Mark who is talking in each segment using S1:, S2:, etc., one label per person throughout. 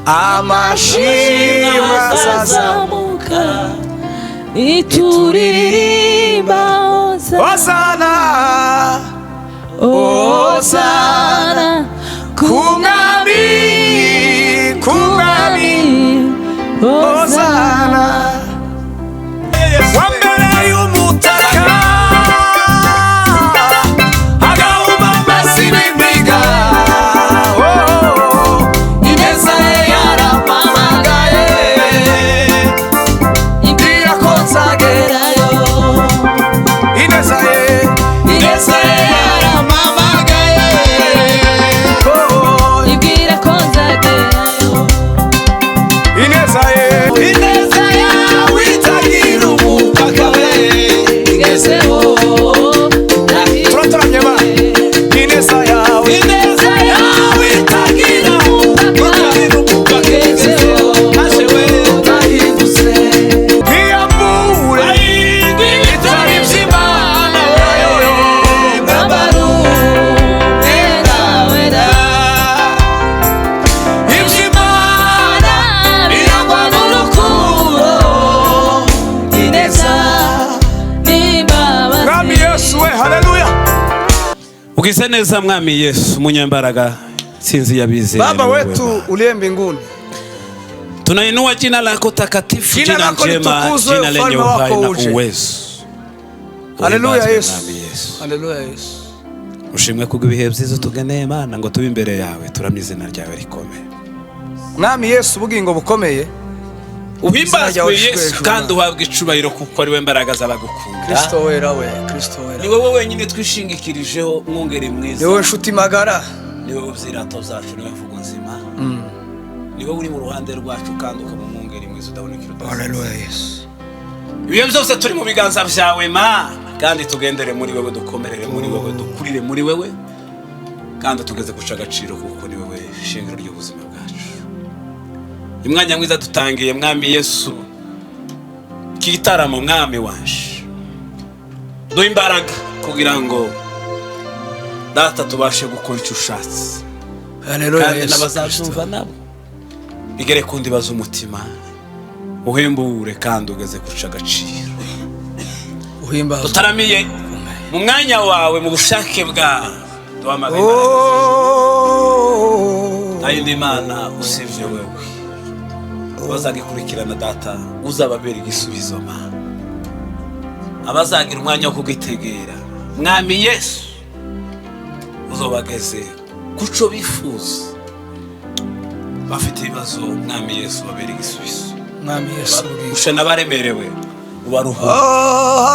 S1: amashimwe azazamuka
S2: ituririmba
S1: Hosana Hosana kumwami Hosana wambere y'umutaka agahuma amasibe imbiga ineza ye yaramamagaye imbwira ko nzagerayo ineza ye yaramamagaye
S2: ibwira ko nzagerayo
S1: ineza yawe itagira umupaka we
S2: igezeho
S1: turatamye ba ineza yawe itagira umupaka igezeho maze we nahindutse nkiyambure itari iby'Imana wewe
S2: mwambaro wera wera
S1: iby'Imana birangwa n'urukundo
S2: ineza n'imbabazi.
S1: Mwami Yesu we haleluya
S3: Ugize neza Mwami Yesu munyembaraga sinzi yabize
S1: Baba wetu uliye mbinguni,
S3: tunainua jina lako takatifu,
S1: Jina
S3: jina
S1: lako
S3: njema,
S1: litukuzwe,
S3: jina lenye
S1: ufalme wako
S3: uhai na
S1: uje.
S3: uwezo.
S1: haleluya
S3: Uhimbazwe
S1: Yesu,
S3: Mwami Yesu.
S1: haleluya Yesu.
S3: Ushimwe kubw'ibihe byiza tugeneye Mana ngo tube imbere yawe turamye izina ryawe rikomeye.
S1: Mwami Yesu ubugingo bukomeye,
S3: Uhimbazwe Yesu kandi uhabwe icubahiro kuko ari we mbaraga z'abagukunda.
S1: Kristo wera we, Kristo wera.
S3: Ni wowe wenyine twishingikirijeho mwungeri mwiza.
S1: Ni wowe nshuti magara,
S3: Ni wowe uzirato zacu, ni wowe mvugo nzima. Ni wowe uri mu ruhande rwacu kandi ukaba umwungeri mwiza udabonekera udasanzwe.
S1: haleluya Yesu.
S3: Ibihe byose turi mu biganza byawe Mana, kandi tugendere muri wewe, dukomerere muri wewe, dukurire muri wewe, kandi tugeze guca agaciro kuko ni wewe shingiro ry'ubuzima bwacu. Imwanya mwiza dutangiye Mwami Yesu kigitaramo Mwami wanje, duha imbaraga kugira ngo data tubashe gukora icyo ushatse,
S1: Haleluya
S3: kandi
S1: Yesu.
S3: n'abazazumva nabo bigere ku ndiba z'umutima, uhembure kandi ugeze guca agaciro.
S1: Uhimbaza.
S3: Tutaramiye mu mwanya wawe mu bushake bwawe, duhamagaye ayindi Mana usivye wewe bazagikurikirana data, uzababera igisubizo Mana, abazagira umwanya wo kugitegera Mwami Yesu uzobageze kuco bifuza, bafite ibibazo Mwami Yesu babera igisubizo.
S1: Mwami Yesu
S3: Usha n'abaremerewe ubaruhura.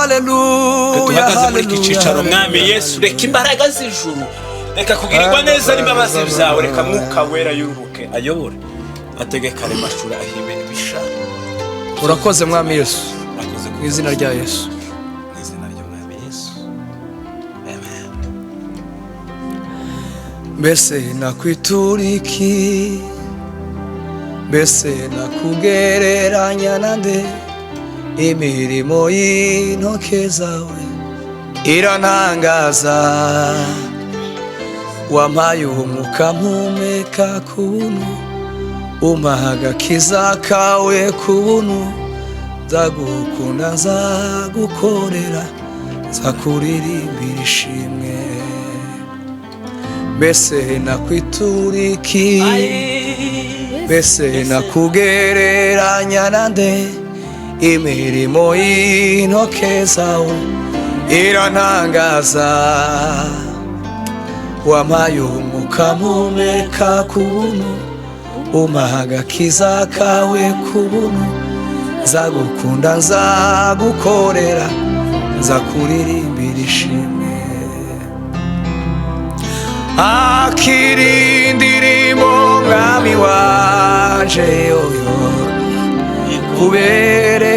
S1: haleluya.
S3: Tuhagaze muri iki cyicaro Mwami Yesu, reka imbaraga z'ijuru, reka kugirirwa neza n'imbabazi zawe, reka Mwuka wera yuruke ayobore, ategeka remashura ahimbe ibisha.
S1: Urakoze Mwami Yesu,
S3: Urakoze
S1: mu izina rya Yesu.
S3: mu izina rya Mwami Yesu. Amen.
S1: Mbese nakwituriki, mbese nakugereranya nande, imirimo y'intoke zawe irantangaza, wampaye umwuka mpumeka ku buntu, umpaye agakiza kawe ku buntu, nzagukunda nzagukorera, nzakuririmbira ishimwe. Mbese nakwituriki, mbese nakugereranya nande, imirimo y'intoke zawe irantangaza, wampaye umwuka mpumeka ku buntu, umpaye agakiza kawe ku buntu, nzagukunda nzagukorera, nzakuririmbira ishimwe. Akira indirimbo Mwami wanje yoyo, kubere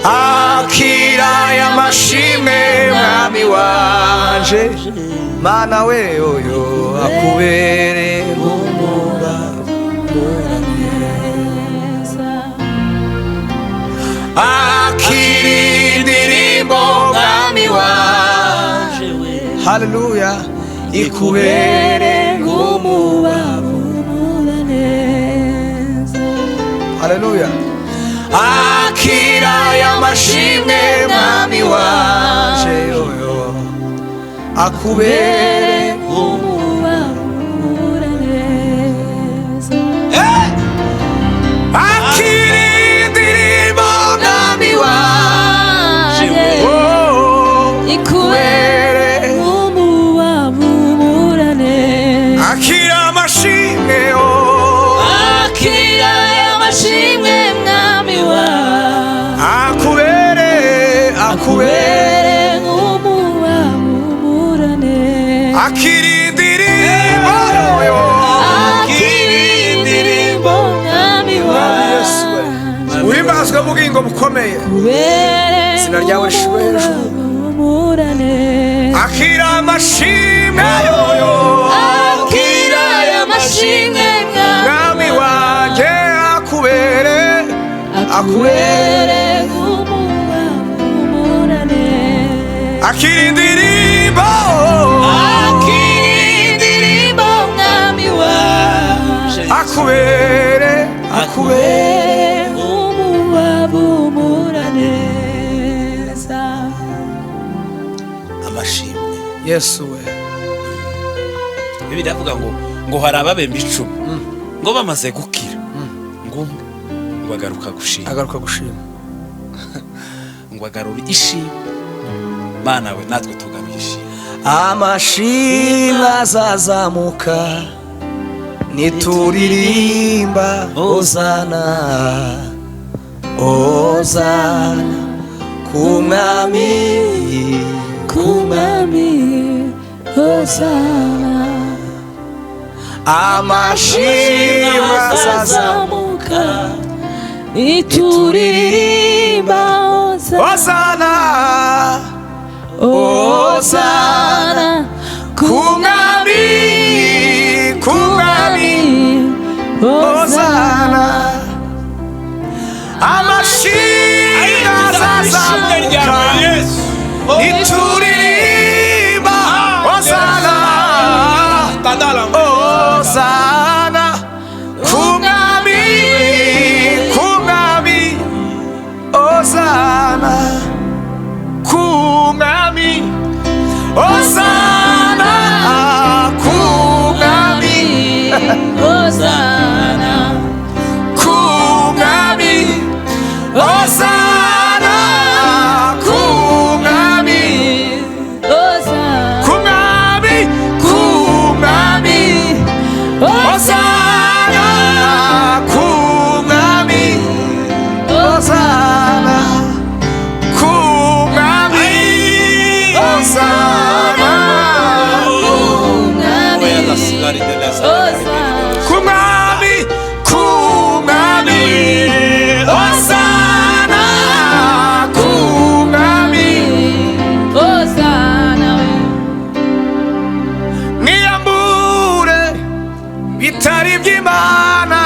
S1: akira y'amashimwe Mwami wanje, Mana we yoyo akubere akira indirimbo Mwami wanje, haleluya ikubere
S2: nk'umubabura neza.
S1: haleluya akira y'amashimwe mwami wanje yoyo akubere
S2: nk'umubabura neza.
S1: akira indirimbo mwami wanje
S2: ikubere nk'umubabura neza.
S1: akira amashimwe
S2: akira y'amashimwe mwami wawe
S1: akubere
S2: akubere nk'umubabura neza.
S1: akira indirimbo yoyo
S2: akira indirimbo mwami wawe
S1: uhimbazwe mu bwingo bukomeye
S2: akubere
S1: izina ryawe rishyirwe hejuru
S2: nk'umubabura neza.
S1: akira amashimwe yoyo
S2: akira y'amashimwe
S1: mwami wanjye akubere
S2: akubere nk'umubabura neza.
S1: akira indirimbo
S2: akira indirimbo mwami wawe
S1: akubere
S2: akubere nk'umubabura neza.
S3: amashimwe
S1: yesu we
S3: Bibiliya avuga ngo hari ababemba icumi ngo bamaze gukira ngo umwe ngo agaruka gushima
S1: agaruka gushima
S3: ngo agarura ishimwe mana we natwe tugaruye ishimwe
S1: amashimwe azazamuka nituririmba hozana hozana ku mwami
S2: kumami hosana
S1: amashimwe azazamuka
S2: ituririmba hosana
S1: hozana ku mwami hozana amashimwe azazamuka nituririmba hozana hozana ku mwami hozana ku mwami hozana ku mwami
S2: hosana
S1: ku mwami hozana ku mwami
S2: hosana
S1: ku mwami hozana ku mwami hozana ku mwami hozana ku mwami hozana ku mwami niyambure bitari by'Imana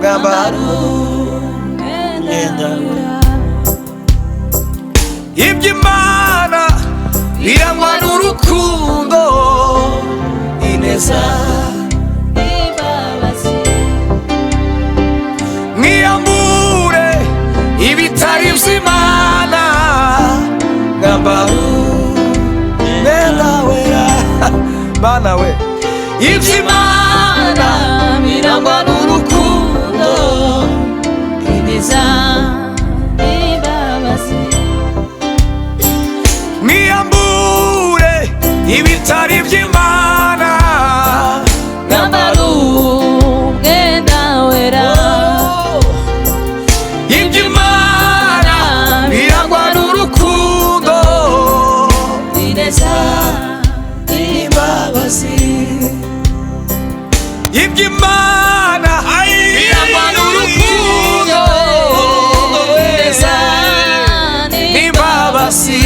S1: mwambaro iby'Imana birangwa n'urukundo ineza niyambure ibitari by'Imana mwambaro mwenda wera mana we iby'Imana birangwa n'urukundo
S2: ineza n'imbabazi.
S1: niyambure ibitari by'Imana
S2: mwambaro umwenda wera
S1: iby'Imana birangwa n'urukundo
S2: ineza n'imbabazi.
S1: iby'Imana birangwa n'urukundo
S2: ineza
S1: n'imbabazi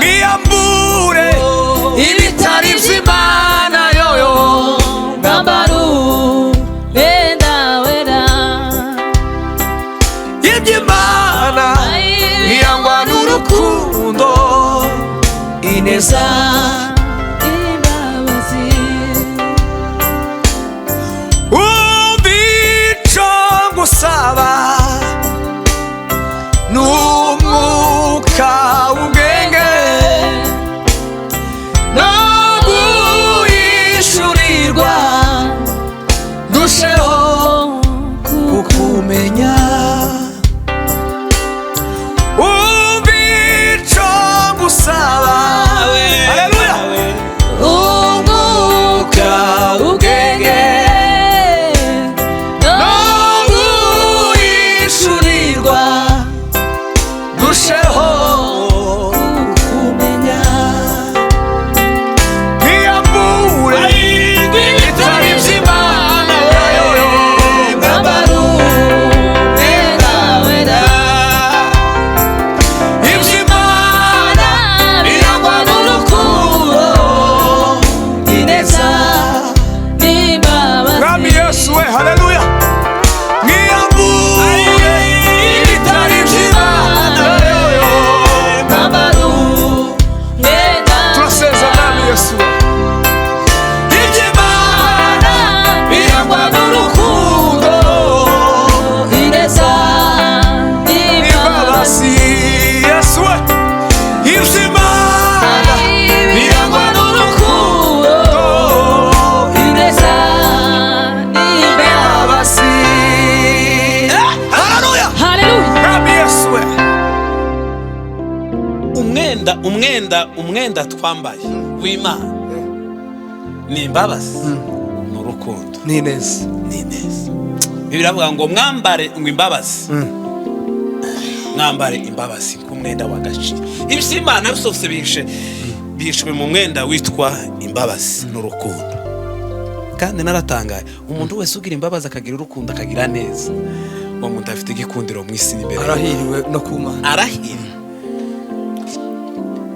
S1: niyambure ibitari by'Imana yoyo
S2: mwambaro umwenda wera
S1: iby'Imana birangwa n'urukundo
S2: ineza imbabazi
S1: umbico gusaba n'umwuka w'ubwenge no guhishurirwa ndusheho kukumenya umbico gusaba haleluya
S2: umwuka w'ubwenge no guhishurirwa
S1: ndusheho
S2: kumenya
S1: ntiyambure ibitari by'Imana
S2: mwambaro wera wera
S1: iby'Imana
S2: birangwa n'urukundo ineza n'imbabazi
S1: Mwami Yesu we haleluya ntiyambure ibitari by'Imana
S2: mwambaro wera
S1: turaseza Mwami Yesu we
S2: iby'Imana birangwa n'urukundo ineza n'imbabazi
S1: imbabazi Yesu we iby'Imana
S2: birangwa n'urukundo ineza n'imbabazi
S1: haleluya
S2: haleluya
S1: Mwami Yesu we
S3: umwenda twambaye w'Imana ni imbabazi ni urukundo
S1: ni neza
S3: ni neza biravuga ngo mwambare ngo imbabazi mwambare imbabazi nk'umwenda w'agaciro iby'Imana byose bihishwe mu mwenda witwa imbabazi n'urukundo kandi naratangaye umuntu wese ugira imbabazi akagira urukundo akagira neza uwo muntu afite igikundiro mu isi n'imbere
S1: arahiriwe no kumana
S3: arahiriwe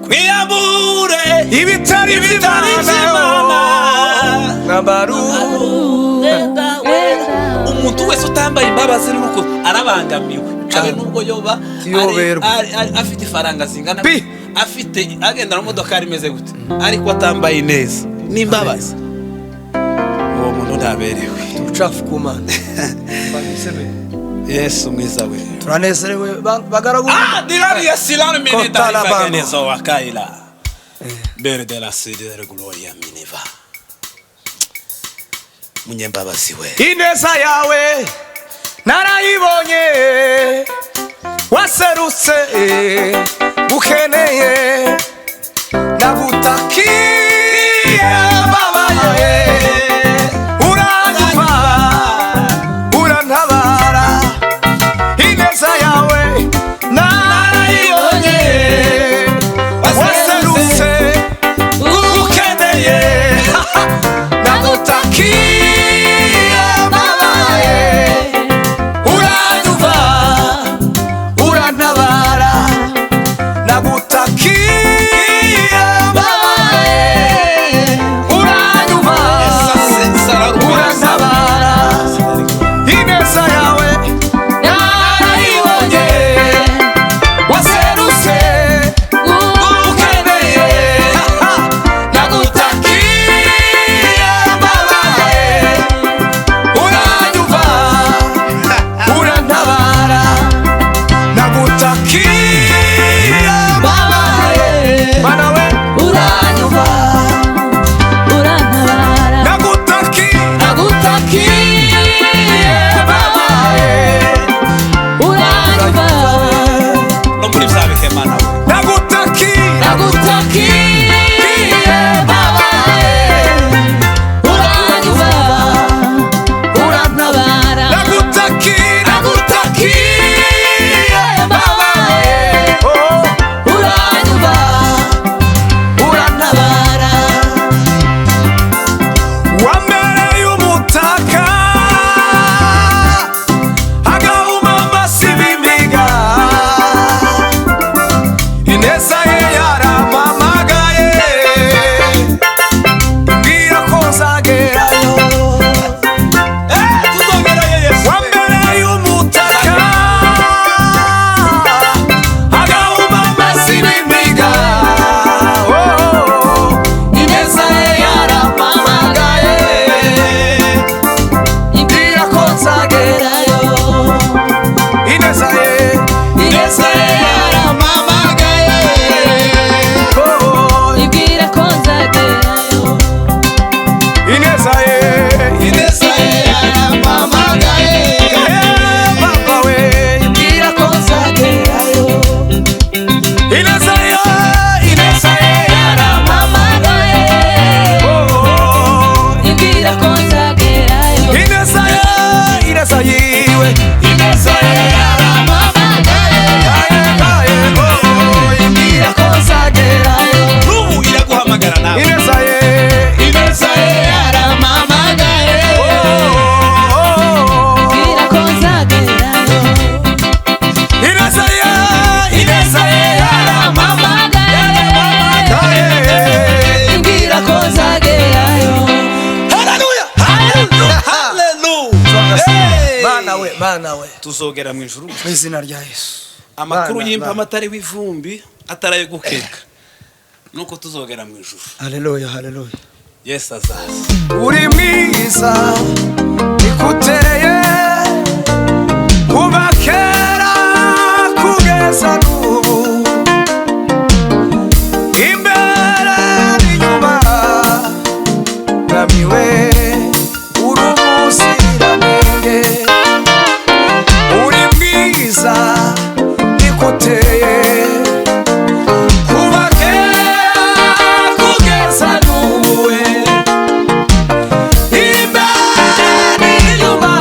S3: kwiyambure
S1: ibitari by'Imana mwambaro
S3: umuntu wese utambaye imbabazi n'urukundo arabangamiwe abe nubwo yoba
S1: Yoberwa.
S3: afite ifaranga zingana
S1: Pi.
S3: afite agenda mu modoka rimeze gute ariko atambaye neza n'imbabazi uwo muntu ntaberewe
S1: ubucafu ku Mana
S3: Yesu mwiza we
S1: turanezerewe bagaragu
S3: dirari ya silano mineta
S1: Kotalabano.
S3: ifageneza wa kaila bere de la sede de gloria mineva munyembabazi we
S1: ineza yawe narayibonye waserutse ukeneye nagutakiye babaye uranyumva urantabara ineza yawe narayibonye waserutse ukeneye nagutakiye babaye uranyumva urantabara nagutakiye babaye yawe
S3: tuzogera mu ijuru
S1: mu izina rya Yesu.
S3: amakuru
S1: Bana,
S3: y'impamo
S1: bana.
S3: atariho ivumbi ataraye gukeka nuko tuzogera mu ijuru.
S1: Haleluya, haleluya.
S3: Yesu azaza.
S1: Uri mwiza ikuteye kuva kera kugeza n'ubu, imbere n'inyuma ngamiwe uri umuziranenge. Uri mwiza ikuteye kuva kera kugeza n'ubu, imbere n'inyuma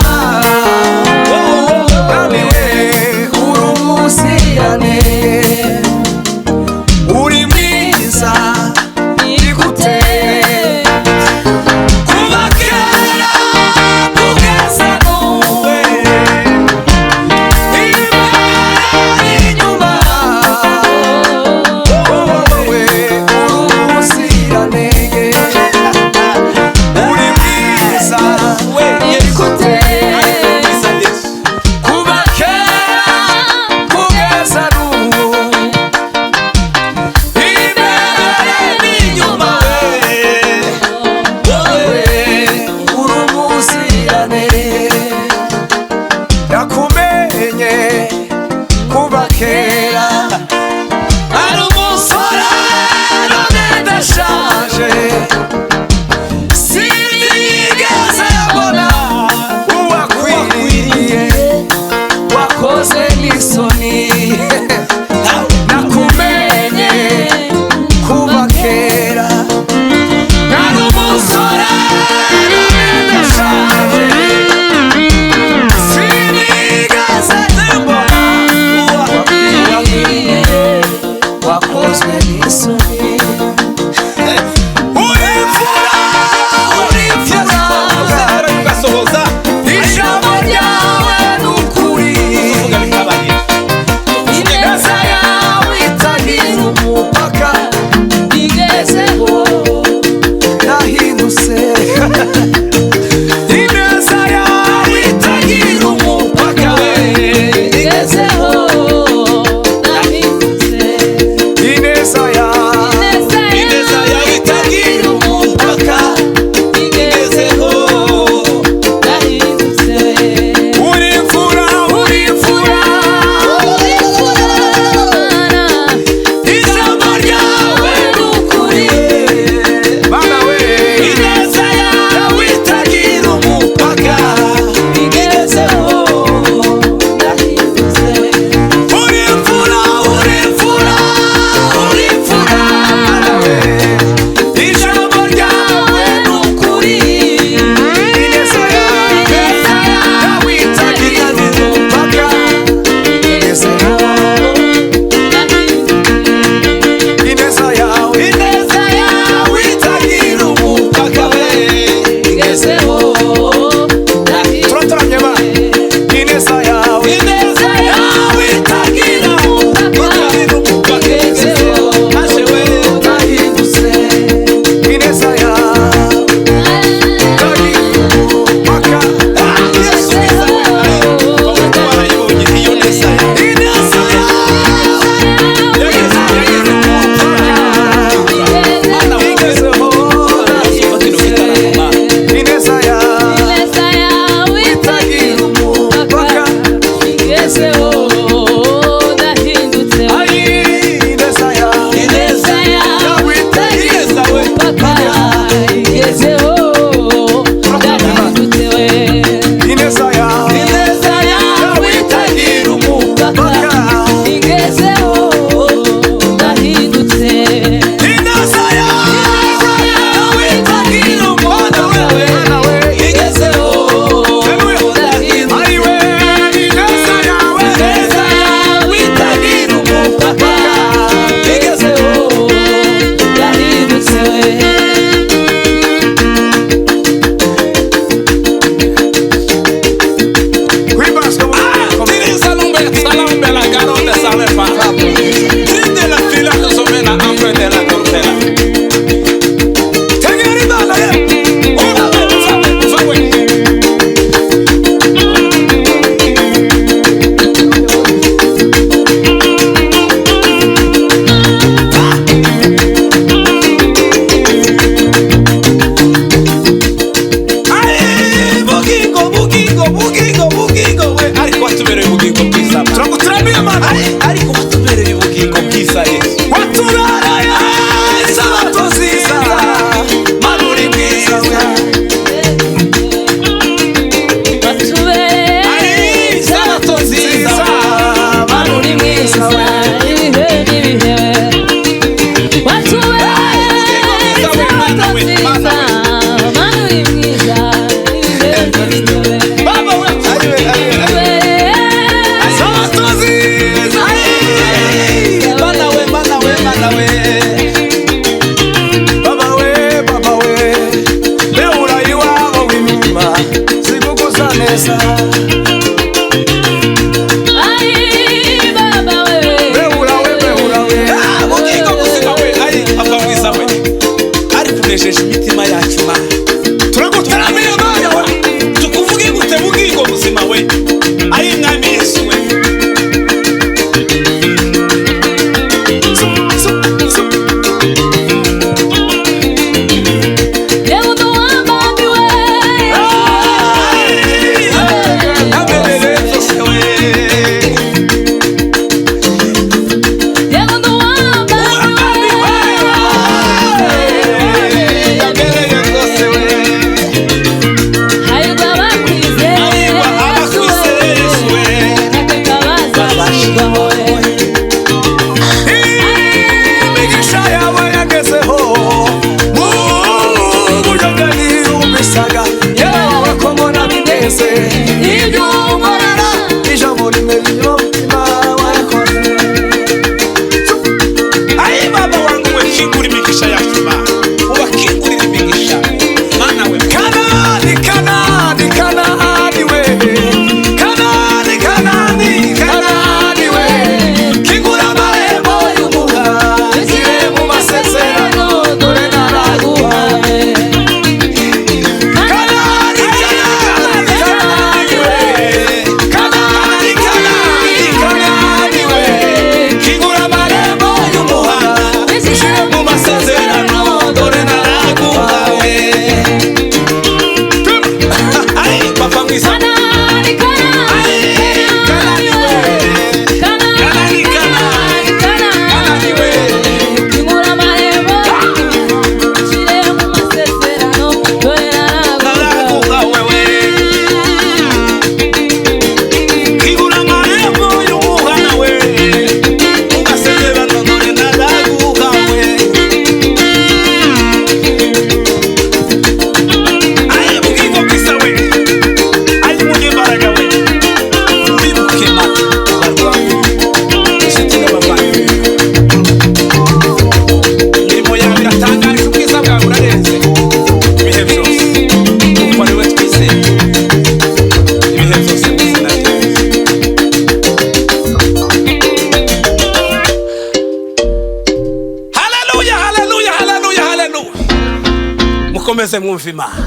S3: mukomeze mwumva Imana.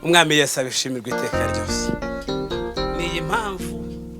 S3: Umwami Yesu abishimirwe iteka ryose.